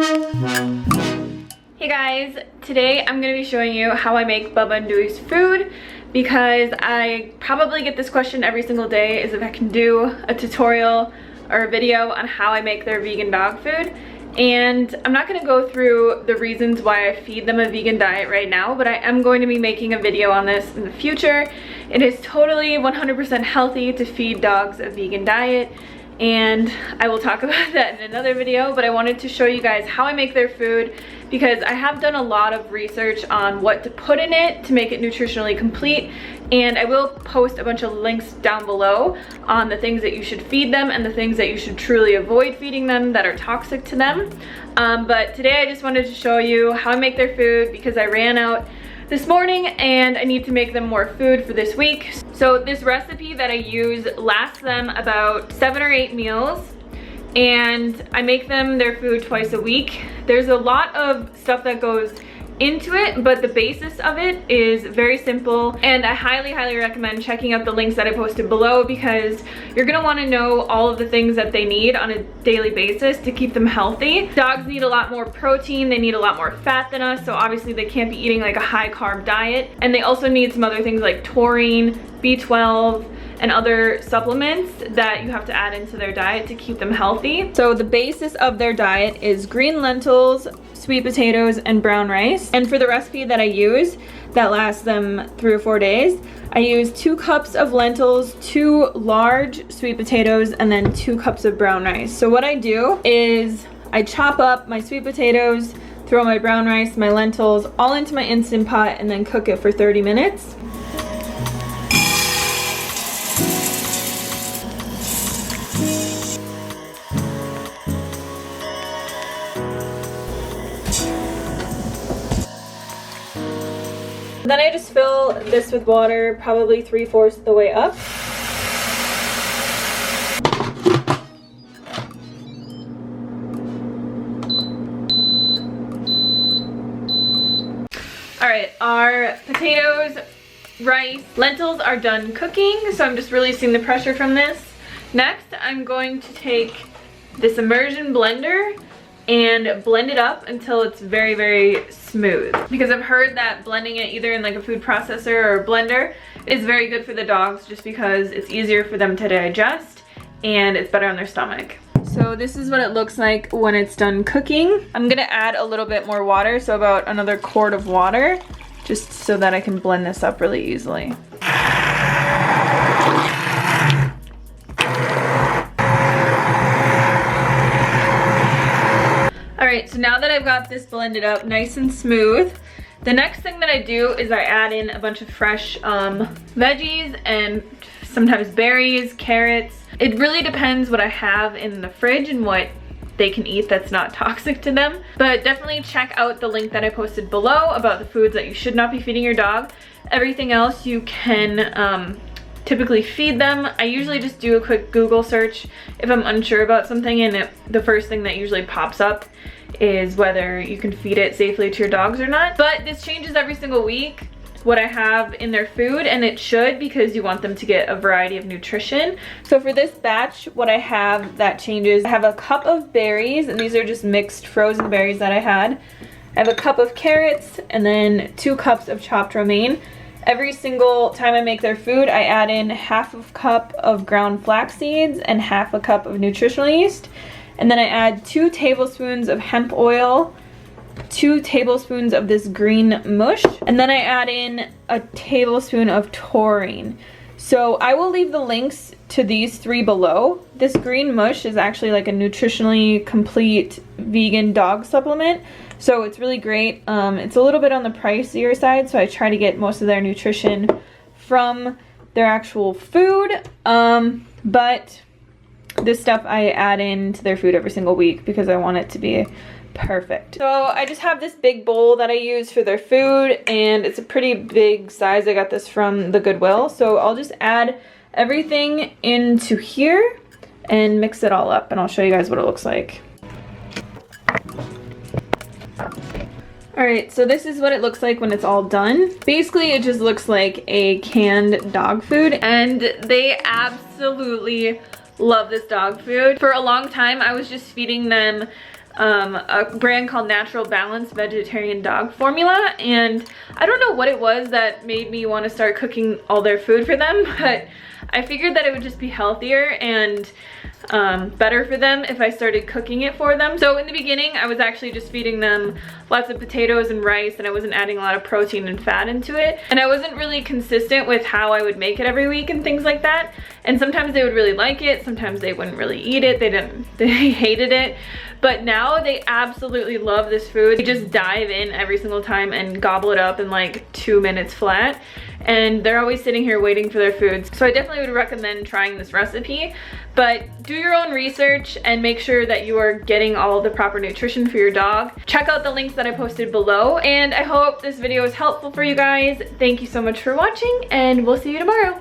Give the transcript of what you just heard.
Hey guys, today I'm going to be showing you how I make Bubba and Dewey's food because I probably get this question every single day, is if I can do a tutorial or a video on how I make their vegan dog food. And I'm not going to go through the reasons why I feed them a vegan diet right now, but I am going to be making a video on this in the future. It is totally 100% healthy to feed dogs a vegan diet, and I will talk about that in another video, but I wanted to show you guys how I make their food because I have done a lot of research on what to put in it to make it nutritionally complete, and I will post a bunch of links down below on the things that you should feed them and the things that you should truly avoid feeding them that are toxic to them. But today I just wanted to show you how I make their food because I ran out this morning and I need to make them more food for this week. So this recipe that I use lasts them about 7 or 8 meals, and I make them their food twice a week. There's a lot of stuff that goes into it, but the basis of it is very simple, and I highly recommend checking out the links that I posted below because you're gonna want to know all of the things that they need on a daily basis to keep them healthy. Dogs need a lot more protein, they need a lot more fat than us, so obviously they can't be eating like a high carb diet, and they also need some other things like taurine, B12, and other supplements that you have to add into their diet to keep them healthy. So the basis of their diet is green lentils, sweet potatoes, and brown rice. And for the recipe that I use that lasts them 3 or 4 days, I use 2 cups of lentils, 2 large sweet potatoes, and then 2 cups of brown rice. So what I do is I chop up my sweet potatoes, throw my brown rice, my lentils all into my Instant Pot, and then cook it for 30 minutes. Then I just fill this with water, probably 3/4 of the way up. Alright, our potatoes, rice, lentils are done cooking, so I'm just releasing the pressure from this. Next, I'm going to take this immersion blender and blend it up until it's very smooth, because I've heard that blending it either in like a food processor or a blender is very good for the dogs just because it's easier for them to digest and it's better on their stomach. So this is what it looks like when it's done cooking. I'm gonna add a little bit more water, so about another quart of water, just so that I can blend this up really easily. Alright, so now that I've got this blended up nice and smooth, the next thing that I do is I add in a bunch of fresh veggies and sometimes berries, carrots. It really depends what I have in the fridge and what they can eat that's not toxic to them. But definitely check out the link that I posted below about the foods that you should not be feeding your dog. Everything else you can typically feed them. I usually just do a quick Google search if I'm unsure about something, and the first thing that usually pops up is whether you can feed it safely to your dogs or not. But this changes every single week what I have in their food, and it should, because you want them to get a variety of nutrition. So for this batch, what I have that changes, I have a cup of berries, and these are just mixed frozen berries that I had. I have a cup of carrots and then 2 cups of chopped romaine. Every single time I make their food, I add in 1/2 cup of ground flax seeds and 1/2 cup of nutritional yeast. And then I add 2 tablespoons of hemp oil, 2 tablespoons of this green mush, and then I add in a tablespoon of taurine. So I will leave the links to these 3 below. This green mush is actually like a nutritionally complete vegan dog supplement. So it's really great. It's a little bit on the pricier side, so I try to get most of their nutrition from their actual food. But this stuff I add into their food every single week because I want it to be perfect. So I just have this big bowl that I use for their food, and it's a pretty big size. I got this from the Goodwill. So I'll just add everything into here and mix it all up, and I'll show you guys what it looks like. Alright, so this is what it looks like when it's all done. Basically, it just looks like a canned dog food, and they absolutely love this dog food. For a long time, I was just feeding them a brand called Natural Balance Vegetarian Dog Formula, and I don't know what it was that made me want to start cooking all their food for them, but I figured that it would just be healthier and better for them if I started cooking it for them. So in the beginning, I was actually just feeding them lots of potatoes and rice, and I wasn't adding a lot of protein and fat into it. And I wasn't really consistent with how I would make it every week and things like that. And sometimes they would really like it, sometimes they wouldn't really eat it, they hated it. But now they absolutely love this food. They just dive in every single time and gobble it up in like 2 minutes flat. And they're always sitting here waiting for their foods. So I definitely would recommend trying this recipe, but do your own research and make sure that you are getting all the proper nutrition for your dog. Check out the links that I posted below, and I hope this video is helpful for you guys. Thank you so much for watching, and we'll see you tomorrow.